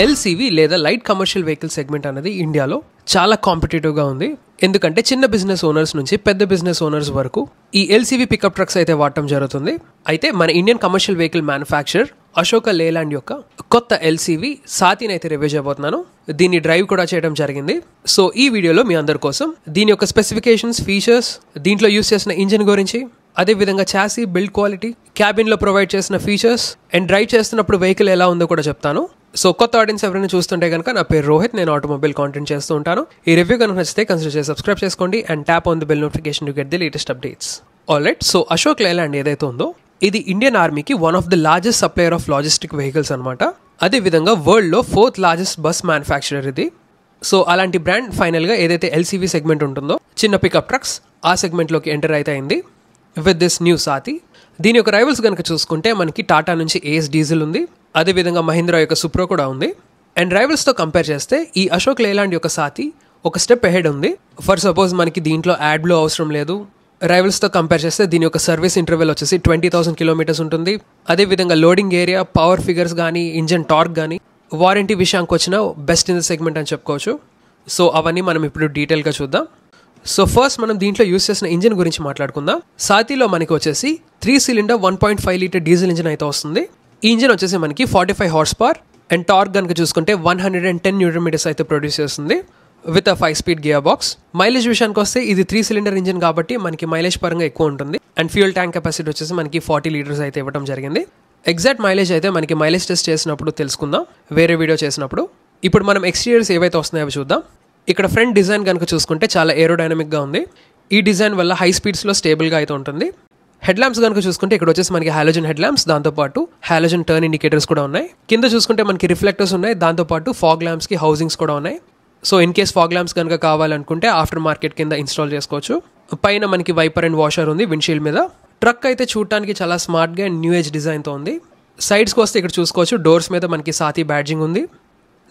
LCV లేదా light commercial vehicle segment అనేది ఇండియాలో చాలా కాంపిటేటివ్గా ఉంది. ఎందుకంటే చిన్న బిజినెస్ ఓనర్స్ నుంచి పెద్ద బిజినెస్ ఓనర్స్ వరకు ఈ ఎల్సీవీ పికప్ ట్రక్స్ అయితే వాడటం జరుగుతుంది. అయితే మన Indian commercial vehicle manufacturer Ashok Leyland యొక్క కొత్త ఎల్సీవీ సాతిని అయితే రివ్యూ చేయబోతున్నాను. దీన్ని డ్రైవ్ కూడా చేయడం జరిగింది. సో ఈ వీడియోలో మీ అందరి కోసం దీని యొక్క స్పెసిఫికేషన్స్, ఫీచర్స్, దీంట్లో యూస్ చేసిన ఇంజిన్ గురించి, అదేవిధంగా చాసీ బిల్డ్ క్వాలిటీ, క్యాబిన్లో ప్రొవైడ్ చేసిన ఫీచర్స్ అండ్ డ్రైవ్ చేస్తున్నప్పుడు వెహికల్ ఎలా ఉందో కూడా చెప్తాను. సో కొత్త ఆడియన్స్ ఎవరైనా చూస్తుంటే కనుక నా పేరు రోహిత్, నేను ఆటోమొబైల్ కాంటెంట్ చేస్తూ ఉంటాను. ఈ రివ్యూ కనుక నచ్చితే కన్సిడర్ చేసి సబ్స్క్రైబ్ చేసుకోండి and tap on the bell notification to get the latest updates. Alright, so Ashok Leyland ఏదైతే ఉందో ఇది ఇండియన్ ఆర్మీకి one of the largest supplier of logistic vehicles అనమాట. అదేవిధంగా వరల్డ్లో 4th లార్జెస్ట్ బస్ మ్యానుఫ్యాక్చరర్ ఇది. సో అలాంటి బ్రాండ్ ఫైనల్గా ఏదైతే ఎల్సీవీ సెగ్మెంట్ ఉంటుందో, చిన్న పికప్ ట్రక్స్, ఆ సెగ్మెంట్లోకి ఎంటర్ అయితే అయింది విత్ దిస్ న్యూ సాతి. దీని యొక్క రైవల్స్ కనుక చూసుకుంటే మనకి టాటా నుంచి ఏస్ డీజిల్ ఉంది, అదేవిధంగా మహీంద్రా యొక్క సుప్రో కూడా ఉంది. అండ్ రైవల్స్తో కంపేర్ చేస్తే ఈ అశోక్ లేలాండ్ యొక్క సాతి ఒక స్టెప్ అహెడ్ ఉంది. ఫర్ సపోజ్ మనకి దీంట్లో యాడ్లో అవసరం లేదు. రైవల్స్తో కంపేర్ చేస్తే దీని యొక్క సర్వీస్ ఇంటర్వెల్ వచ్చేసి 20,000 కిలోమీటర్స్ ఉంటుంది. అదేవిధంగా లోడింగ్ ఏరియా, పవర్ ఫిగర్స్ కానీ, ఇంజన్ టార్క్ కానీ, వారంటీ విషయానికి వచ్చిన బెస్ట్ ఇన్ ద సెగ్మెంట్ అని చెప్పుకోవచ్చు. సో అవన్నీ మనం ఇప్పుడు డీటెయిల్గా చూద్దాం. సో ఫస్ట్ మనం దీంట్లో యూస్ చేసిన ఇంజిన్ గురించి మాట్లాడుకుందాం. సాతిలో మనకి వచ్చేసి 3 సిలిండర్ 1.5 లీటర్ డీజిల్ ఇంజిన్ అయితే వస్తుంది. ఈ ఇంజిన్ వచ్చేసి మనకి 45 హార్స్ పవర్ అండ్ టార్క్ కనుక చూసుకుంటే 110 న్యూటన్ మీటర్స్ అయితే ప్రొడ్యూస్ చేస్తుంది with 5 speed gear box. Mileage విషయానికి వస్తే ఇది 3 సిలిండర్ ఇంజిన్ కాబట్టి మనకి మైలేజ్ పరంగా ఎక్కువ ఉంటుంది. అండ్ ఫ్యూయల్ ట్యాంక్ కెపాసిటీ వచ్చేసి మనకి 40 లీటర్స్ అయితే ఇవ్వడం జరిగింది. ఎగ్జాక్ట్ మైలేజ్ అయితే మనకి మైలేజ్ టెస్ట్ చేసినప్పుడు తెలుసుకుందాం, వేరే వీడియో చేసినప్పుడు. ఇప్పుడు మనం ఎక్స్టీరియర్స్ ఏవైతే వస్తున్నాయో అవి చూద్దాం. ఇక్కడ ఫ్రంట్ డిజైన్ కనుక చూసుకుంటే చాలా ఏరోడైనమిక్గా ఉంది. ఈ డిజైన్ వల్ల హై స్పీడ్స్లో స్టేబుల్గా అయితే ఉంటుంది. హెడ్ ల్యాంప్స్ కనుక చూసుకుంటే ఇక్కడ వచ్చేసి మనకి హాలోజన్ హెడ్ ల్యాంప్స్, దాంతోపాటు హాలోజన్ టర్న్ ఇండికేటర్స్ కూడా ఉన్నాయి. కింద చూసుకుంటే మనకి రిఫ్లెక్టర్స్ ఉన్నాయి, దాంతోపాటు ఫాగ్ ల్యాంప్స్కి హౌసింగ్స్ కూడా ఉన్నాయి. So in case fog lamps కనుక కావాలనుకుంటే ఆఫ్టర్ మార్కెట్ కింద ఇన్స్టాల్ చేసుకోవచ్చు. పైన మనకి వైపర్ అండ్ వాషర్ ఉంది విండ్షీల్డ్ మీద. ట్రక్ అయితే చూడటానికి చాలా స్మార్ట్గా అండ్ న్యూ ఏజ్ డిజైన్తో ఉంది. సైడ్స్కి వస్తే ఇక్కడ చూసుకోవచ్చు డోర్స్ మీద మనకి సాతి బ్యాడ్జింగ్ ఉంది.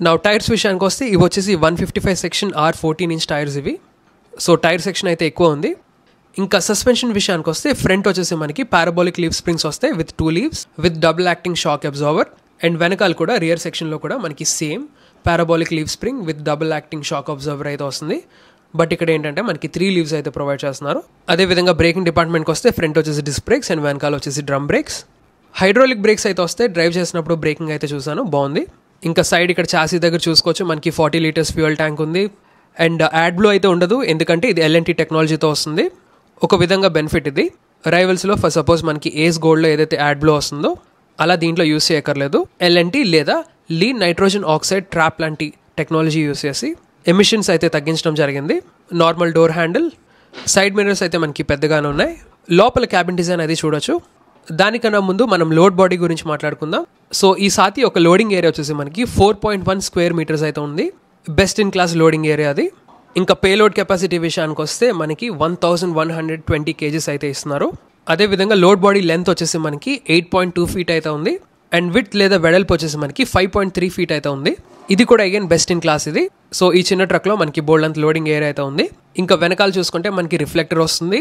నా టైర్స్ విషయానికి వస్తే ఇవి వచ్చేసి 155 సెక్షన్ R14 ఇంచ్ టైర్స్ ఇవి. సో టైర్ సెక్షన్ అయితే ఎక్కువ ఉంది. ఇంకా సస్పెన్షన్ విషయానికి వస్తే ఫ్రంట్ వచ్చేసి మనకి పారాబోలిక్ లీవ్ స్ప్రింగ్స్ వస్తాయి with 2 leaves with double acting shock absorber. And వెనకాల కూడా రియర్ సెక్షన్లో కూడా మనకి same parabolic leave spring with double acting shock absorber అయితే వస్తుంది. బట్ ఇక్కడ ఏంటంటే మనకి 3 లీవ్స్ అయితే ప్రొవైడ్ చేస్తున్నారు. అదేవిధంగా బ్రేకింగ్ డిపార్ట్మెంట్కి వస్తే ఫ్రంట్ వచ్చేసి డిస్క్ బ్రేక్స్ అండ్ వెనకాల వచ్చేసి డ్రమ్ బ్రేక్స్. హైడ్రాలిక్ బ్రేక్స్ అయితే వస్తే డ్రైవ్ చేసినప్పుడు బ్రేకింగ్ అయితే చూసాను, బాగుంది. ఇంకా సైడ్ ఇక్కడ చాసీ దగ్గర చూసుకోవచ్చు మనకి 40 లీటర్స్ ఫ్యూయల్ ట్యాంక్ ఉంది. అండ్ యాడ్ బ్లో అయితే ఉండదు, ఎందుకంటే ఇది LNT టెక్నాలజీతో వస్తుంది. ఒక విధంగా బెనిఫిట్ ఇది. రైవల్స్లో ఫర్ సపోజ్ మనకి ఏస్ గోల్డ్లో ఏదైతే యాడ్ బ్లో వస్తుందో అలా దీంట్లో యూస్ చేయక్కర్లేదు. LNT లేదా లీన్ నైట్రోజన్ ఆక్సైడ్ ట్రాప్ లాంటి టెక్నాలజీ యూస్ చేసి ఎమిషన్స్ అయితే తగ్గించడం జరిగింది. Normal door handle, side mirrors అయితే మనకి పెద్దగానే ఉన్నాయి. లోపల క్యాబిన్ డిజైన్ అది చూడొచ్చు. దానికన్నా ముందు మనం లోడ్ బాడీ గురించి మాట్లాడుకుందాం. సో ఈ సాతి ఒక లోడింగ్ ఏరియా వచ్చేసి మనకి 4.1 స్క్వేర్ మీటర్స్ అయితే ఉంది. Best in class loading area అది. ఇంకా పేలోడ్ కెపాసిటీ విషయానికి వస్తే మనకి 1120 kgs అయితే ఇస్తున్నారు. అదేవిధంగా లోడ్ బాడీ లెంత్ వచ్చేసి మనకి 8.2 ఫీట్ అయితే ఉంది. అండ్ విడ్త్ లేదా వెడల్పు వచ్చేసి మనకి 5.3 ఫీట్ అయితే ఉంది. ఇది కూడా అగైన్ బెస్ట్ ఇన్ క్లాస్ ఇది. సో ఈ చిన్న ట్రక్లో మనకి బోల్డ్ అంత లోడింగ్ ఏరియా అయితే ఉంది. ఇంకా వెనకాల చూసుకుంటే మనకి రిఫ్లెక్టర్ వస్తుంది.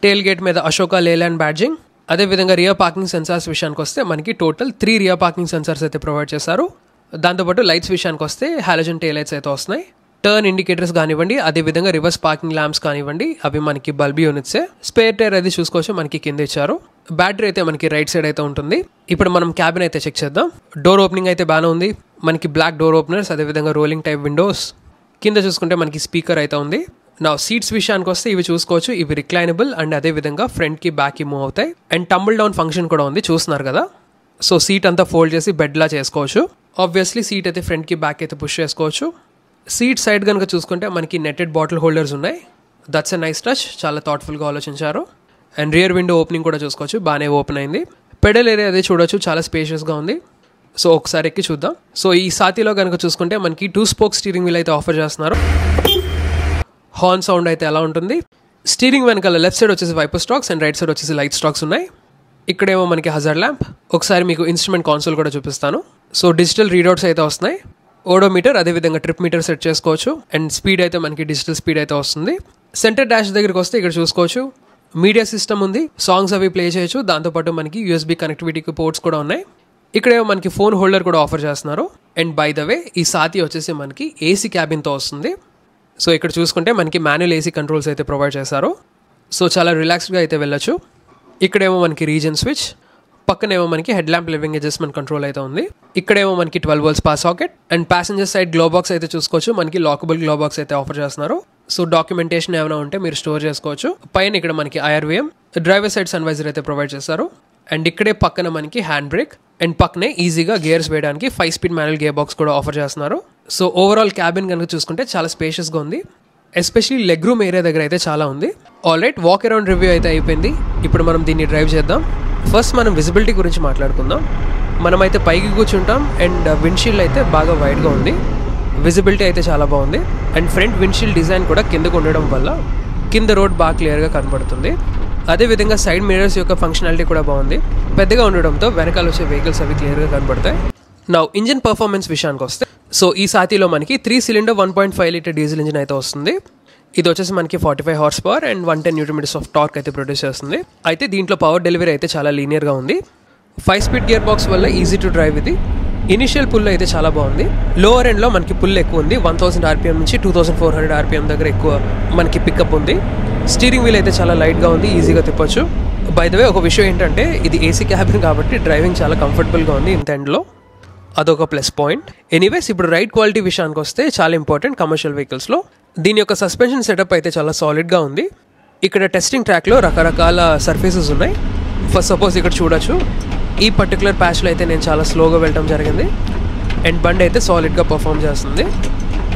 టేల్ గేట్ మీద అశోక లేలాండ్ బ్యాడ్జింగ్. అదేవిధంగా రియర్ పార్కింగ్ సెన్సార్స్ విషయానికి వస్తే మనకి టోటల్ 3 రియర్ పార్కింగ్ సెన్సార్స్ అయితే ప్రొవైడ్ చేశారు. దాంతోపాటు లైట్స్ విషయానికి వస్తే హాలోజన్ టేల్ లైట్స్ అయితే వస్తున్నాయి. టర్న్ ఇండికేటర్స్ కానివ్వండి, అదేవిధంగా రివర్స్ పార్కింగ్ ల్యాంప్స్ కానివ్వండి, అవి మనకి బల్బీ యూనిట్సే. స్పేర్ టైర్ అది చూసుకోవచ్చు మనకి కింద ఇచ్చారు. బ్యాటరీ అయితే మనకి రైట్ సైడ్ అయితే ఉంటుంది. ఇప్పుడు మనం క్యాబిన్ అయితే చెక్ చేద్దాం. డోర్ ఓపెనింగ్ అయితే బాగానే ఉంది. మనకి బ్లాక్ డోర్ ఓపెనర్స్, అదేవిధంగా రోలింగ్ టైప్ విండోస్. కింద చూసుకుంటే మనకి స్పీకర్ అయితే ఉంది. నా సీట్స్ విషయానికి వస్తే ఇవి చూసుకోవచ్చు, ఇవి రిక్లైనబుల్ అండ్ అదేవిధంగా ఫ్రంట్కి బ్యాక్కి మూవ్ అవుతాయి. అండ్ టంబుల్ డౌన్ ఫంక్షన్ కూడా ఉంది, చూస్తున్నారు కదా. సో సీట్ అంతా ఫోల్డ్ చేసి బెడ్లా చేసుకోవచ్చు. ఆబ్వియస్లీ సీట్ అయితే ఫ్రంట్కి బ్యాక్ అయితే పుష్ చేసుకోవచ్చు. సీట్ సైడ్ కనుక చూసుకుంటే మనకి నెట్టెడ్ బాటిల్ హోల్డర్స్ ఉన్నాయి. దట్స్ ఎ నైస్ టచ్, చాలా థాట్ఫుల్గా ఆలోచించారు. అండ్ రియర్ విండో ఓపెనింగ్ కూడా చూసుకోవచ్చు, బాగానే ఓపెన్ అయింది. పెడల్ ఏరియా అదే చూడొచ్చు, చాలా స్పేషియస్గా ఉంది. సో ఒకసారి ఎక్కి చూద్దాం. సో ఈ సాతిలో కనుక చూసుకుంటే మనకి 2 స్పోక్ స్టీరింగ్ వీల్ అయితే ఆఫర్ చేస్తున్నారు. హార్న్ సౌండ్ అయితే ఎలా ఉంటుంది. స్టీరింగ్ వెనకాల లెఫ్ట్ సైడ్ వచ్చేసి wiper stalks and right side వచ్చేసి లైట్ స్టాక్స్ ఉన్నాయి. ఇక్కడేమో మనకి హజార్ ల్యాంప్. ఒకసారి మీకు ఇన్స్ట్రుమెంట్ కాన్సోల్ కూడా చూపిస్తాను. సో డిజిటల్ రీడౌట్స్ అయితే వస్తున్నాయి. ఓడోమీటర్, అదేవిధంగా ట్రిప్ మీటర్ సెట్ చేసుకోవచ్చు. అండ్ స్పీడ్ అయితే మనకి డిజిటల్ స్పీడ్ అయితే వస్తుంది. సెంటర్ డాష్ దగ్గరికి వస్తే ఇక్కడ చూసుకోవచ్చు మీడియా సిస్టమ్ ఉంది, సాంగ్స్ అవి ప్లే చేయొచ్చు. దాంతోపాటు మనకి USB కనెక్టివిటీకి పోర్ట్స్ కూడా ఉన్నాయి. ఇక్కడేమో మనకి ఫోన్ హోల్డర్ కూడా ఆఫర్ చేస్తున్నారు. అండ్ బై ద వే ఈ సాతి వచ్చేసి మనకి ఏసీ క్యాబిన్తో వస్తుంది. సో ఇక్కడ చూసుకుంటే మనకి మాన్యువల్ ఏసీ కంట్రోల్స్ అయితే ప్రొవైడ్ చేశారు. సో చాలా రిలాక్స్డ్గా అయితే వెళ్ళొచ్చు. ఇక్కడేమో మనకి రీజన్ స్విచ్, పక్కనేమో మనకి head lamp leveling adjustment control అయితే ఉంది. ఇక్కడేమో మనకి 12 volts power socket. And passenger side glove box అయితే చూసుకోవచ్చు. మనకి లాకబుల్ గ్లో బాక్స్ అయితే ఆఫర్ చేస్తున్నారు. సో డాక్యుమెంటేషన్ ఏమైనా ఉంటే మీరు స్టోర్ చేసుకోవచ్చు. పైన ఇక్కడ మనకి IRVM, డ్రైవర్ సైడ్ సన్వైజర్ అయితే ప్రొవైడ్ చేస్తారు. అండ్ ఇక్కడే పక్కన మనకి హ్యాండ్ బ్రేక్, అండ్ పక్కనే ఈజీగా గేర్స్ వేయడానికి 5-speed మాన్యువల్ గేర్ బాక్స్ కూడా ఆఫర్ చేస్తున్నారు. సో ఓవరాల్ క్యాబిన్ కనుక చూసుకుంటే చాలా స్పేషియస్గా ఉంది. ఎస్పెషలీ లెగ్ రూమ్ ఏరియా దగ్గర అయితే చాలా ఉంది. ఆల్రైట్, వాక్ అరౌండ్ రివ్యూ అయితే అయిపోయింది. ఇప్పుడు మనం దీన్ని డ్రైవ్ చేద్దాం. ఫస్ట్ మనం విజిబిలిటీ గురించి మాట్లాడుకుందాం. మనమైతే పైకి కూర్చుంటాం అండ్ విండ్షీల్డ్ అయితే బాగా వైడ్గా ఉంది. విజిబిలిటీ అయితే చాలా బాగుంది. అండ్ ఫ్రంట్ విండ్షీల్డ్ డిజైన్ కూడా కిందకు ఉండడం వల్ల కింద రోడ్ బాగా క్లియర్గా కనబడుతుంది. అదేవిధంగా సైడ్ మిరర్స్ యొక్క ఫంక్షనాలిటీ కూడా బాగుంది. పెద్దగా ఉండడంతో వెనకాల వచ్చే వెహికల్స్ అవి క్లియర్గా కనబడతాయి. నా ఇంజిన్ పర్ఫార్మెన్స్ విషయానికి వస్తే, సో ఈ సాతిలో మనకి 3 cylinder 1.5 liter డీజిల్ ఇంజిన్ అయితే వస్తుంది. ఇది వచ్చేసి మనకి 45 horsepower and 110 Nm of torque అయితే ప్రొడ్యూస్ చేస్తుంది. అయితే దీంట్లో పవర్ డెలివరీ అయితే చాలా లీనియర్గా ఉంది. 5-speed గేర్ బాక్స్ వల్ల ఈజీ టు డ్రైవ్ ఇది. ఇనిషియల్ పుల్ అయితే చాలా బాగుంది. లోవర్ ఎండ్లో మనకి పుల్ ఎక్కువ ఉంది. 1000 RPM నుంచి 2400 RPM దగ్గర ఎక్కువ మనకి పికప్ ఉంది. స్టీరింగ్ వీల్ అయితే చాలా లైట్గా ఉంది, ఈజీగా తిప్పొచ్చు. బై ద వే ఒక విషయం ఏంటంటే ఇది ఏసీ క్యాబిన్ కాబట్టి డ్రైవింగ్ చాలా కంఫర్టబుల్గా ఉంది ఇంత ఎండ్లో. అదొక ప్లస్ పాయింట్. ఎనీవేస్, ఇప్పుడు రైడ్ క్వాలిటీ విషయానికి వస్తే చాలా ఇంపార్టెంట్ కమర్షియల్ వెహికల్స్లో. దీని యొక్క సస్పెన్షన్ సెటప్ అయితే చాలా సాలిడ్గా ఉంది. ఇక్కడ టెస్టింగ్ ట్రాక్లో రకరకాల సర్ఫేసెస్ ఉన్నాయి. ఫస్ట్ సపోజ్ ఇక్కడ చూడొచ్చు, ఈ పర్టికులర్ ప్యాచ్లో అయితే నేను చాలా స్లోగా వెళ్ళడం జరిగింది. అండ్ బండి అయితే సాలిడ్గా పర్ఫామ్ చేస్తుంది.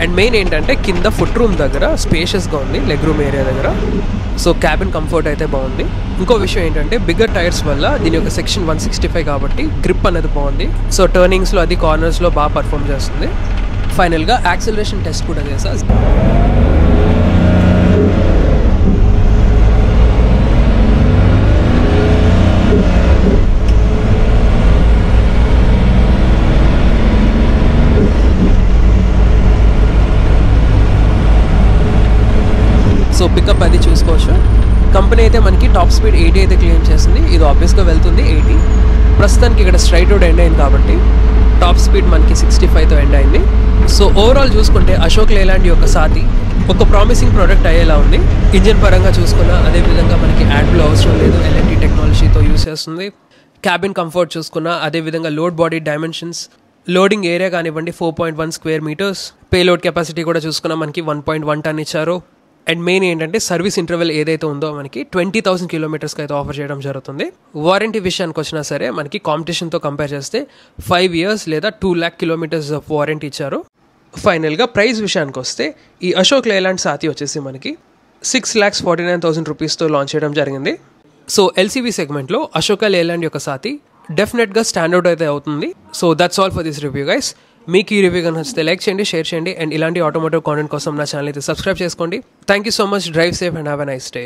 అండ్ మెయిన్ ఏంటంటే కింద ఫుట్ రూమ్ దగ్గర స్పేషియస్గా ఉంది, లెగ్ రూమ్ ఏరియా దగ్గర. సో క్యాబిన్ కంఫర్ట్ అయితే బాగుంది. ఇంకో విషయం ఏంటంటే బిగ్గర్ టైర్స్ వల్ల దీని యొక్క సెక్షన్ 165 కాబట్టి గ్రిప్ అనేది బాగుంది. సో టర్నింగ్స్లో అది కార్నర్స్లో బాగా పర్ఫామ్ చేస్తుంది. ఫైనల్గా యాక్సిలరేషన్ టెస్ట్ కూడా చేసా. సో పికప్ అది చూసుకోవచ్చు. కంపెనీ అయితే మనకి టాప్ స్పీడ్ 80 అయితే క్లెయిమ్ చేస్తుంది. ఇది ఆబ్వియస్గా వెళ్తుంది 80. ప్రస్తుతానికి ఇక్కడ స్ట్రైట్ రోడ్ ఎండ్ అయింది కాబట్టి టాప్ స్పీడ్ మనకి 65తో ఎండ్ అయింది. సో ఓవరాల్ చూసుకుంటే అశోక్ లేలాండ్ యొక్క సాతి ఒక ప్రామిసింగ్ ప్రోడక్ట్ అయ్యేలా ఉంది. ఇంజిన్ పరంగా చూసుకున్నా అదేవిధంగా మనకి యాడ్లో అవసరం లేదు, LNT టెక్నాలజీతో యూస్ చేస్తుంది. క్యాబిన్ కంఫర్ట్ చూసుకున్నా అదేవిధంగా load body dimensions, loading area కానివ్వండి 4.1 square meters, పేలోడ్ కెపాసిటీ కూడా చూసుకున్నా మనకి 1.1 ton ఇచ్చారు. అండ్ మెయిన్ ఏంటంటే సర్వీస్ ఇంటర్వెల్ ఏదైతే ఉందో మనకి 20,000 kilometers అయితే ఆఫర్ చేయడం జరుగుతుంది. వారంటీ విషయానికి వచ్చినా సరే మనకి కాంపిటీషన్తో కంపేర్ చేస్తే 5 years లేదా 2 lakh kilometers ఆఫ్ వారంటీ ఇచ్చారు. ఫైనల్గా ప్రైస్ విషయానికి వస్తే ఈ అశోక్ లేలాండ్ సాతి వచ్చేసి మనకి 6,49,000 rupeesతో లాంచ్ చేయడం జరిగింది. సో LCV సెగ్మెంట్లో అశోక లేలాండ్ యొక్క సాతి డెఫినెట్గా స్టాండర్డ్ అయితే అవుతుంది. So that's all for this review guys. మీకు ఈ రివ్యూ కనుక నచ్చితే లైక్ చేయండి, షేర్ చేయండి. అండ్ ఇలాంటి ఆటోమోటివ్ కాంటెంట్ కోసం నా ఛానల్ అయితే సబ్స్క్రైబ్ చేసుకోండి. Thank you so much. Drive safe and have a nice day.